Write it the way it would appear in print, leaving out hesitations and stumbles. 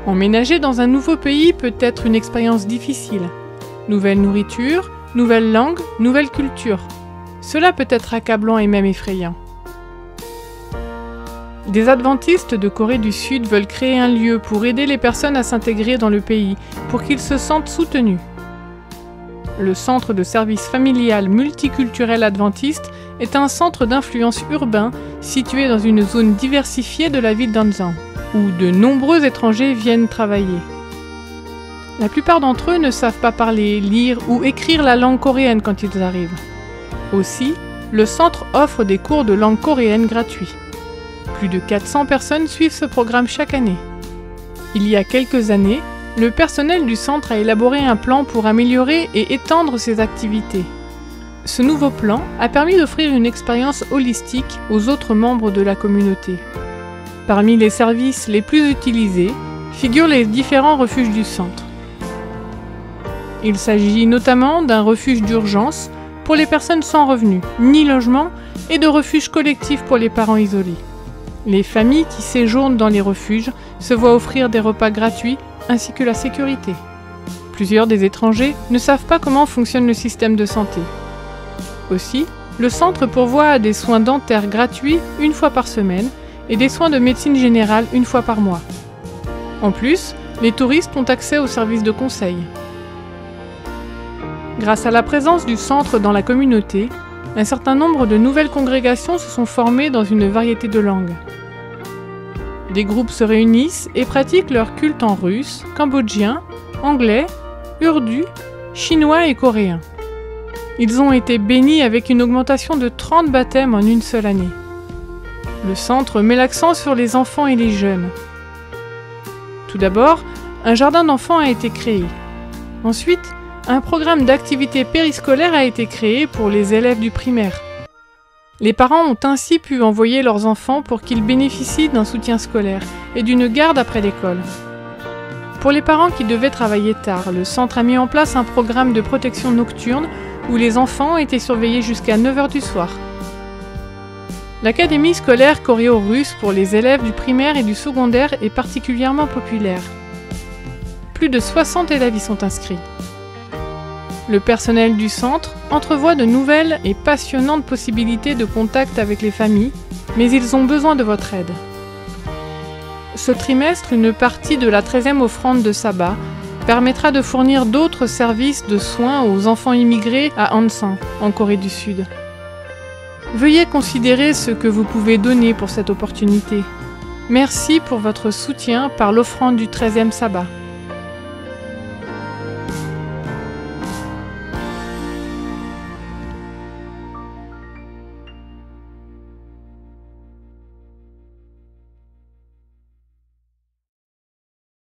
Emménager dans un nouveau pays peut être une expérience difficile. Nouvelle nourriture, nouvelle langue, nouvelle culture. Cela peut être accablant et même effrayant. Des adventistes de Corée du Sud veulent créer un lieu pour aider les personnes à s'intégrer dans le pays, pour qu'ils se sentent soutenus. Le Centre de service familial multiculturel adventiste est un centre d'influence urbain situé dans une zone diversifiée de la ville d'Ansan, où de nombreux étrangers viennent travailler. La plupart d'entre eux ne savent pas parler, lire ou écrire la langue coréenne quand ils arrivent. Aussi, le centre offre des cours de langue coréenne gratuits. Plus de 400 personnes suivent ce programme chaque année. Il y a quelques années, le personnel du centre a élaboré un plan pour améliorer et étendre ses activités. Ce nouveau plan a permis d'offrir une expérience holistique aux autres membres de la communauté. Parmi les services les plus utilisés figurent les différents refuges du centre. Il s'agit notamment d'un refuge d'urgence pour les personnes sans revenus ni logement et de refuges collectifs pour les parents isolés. Les familles qui séjournent dans les refuges se voient offrir des repas gratuits ainsi que la sécurité. Plusieurs des étrangers ne savent pas comment fonctionne le système de santé. Aussi, le centre pourvoit à des soins dentaires gratuits une fois par semaine et des soins de médecine générale une fois par mois. En plus, les touristes ont accès aux services de conseil. Grâce à la présence du centre dans la communauté, un certain nombre de nouvelles congrégations se sont formées dans une variété de langues. Des groupes se réunissent et pratiquent leur culte en russe, cambodgien, anglais, urdu, chinois et coréen. Ils ont été bénis avec une augmentation de 30 baptêmes en une seule année. Le centre met l'accent sur les enfants et les jeunes. Tout d'abord, un jardin d'enfants a été créé. Ensuite, un programme d'activité périscolaire a été créé pour les élèves du primaire. Les parents ont ainsi pu envoyer leurs enfants pour qu'ils bénéficient d'un soutien scolaire et d'une garde après l'école. Pour les parents qui devaient travailler tard, le centre a mis en place un programme de protection nocturne où les enfants étaient surveillés jusqu'à 9 h du soir. L'académie scolaire coréo-russe pour les élèves du primaire et du secondaire est particulièrement populaire. Plus de 60 élèves y sont inscrits. Le personnel du centre entrevoit de nouvelles et passionnantes possibilités de contact avec les familles, mais ils ont besoin de votre aide. Ce trimestre, une partie de la 13e offrande de sabbat permettra de fournir d'autres services de soins aux enfants immigrés à Ansan, en Corée du Sud. Veuillez considérer ce que vous pouvez donner pour cette opportunité. Merci pour votre soutien par l'offrande du 13e sabbat.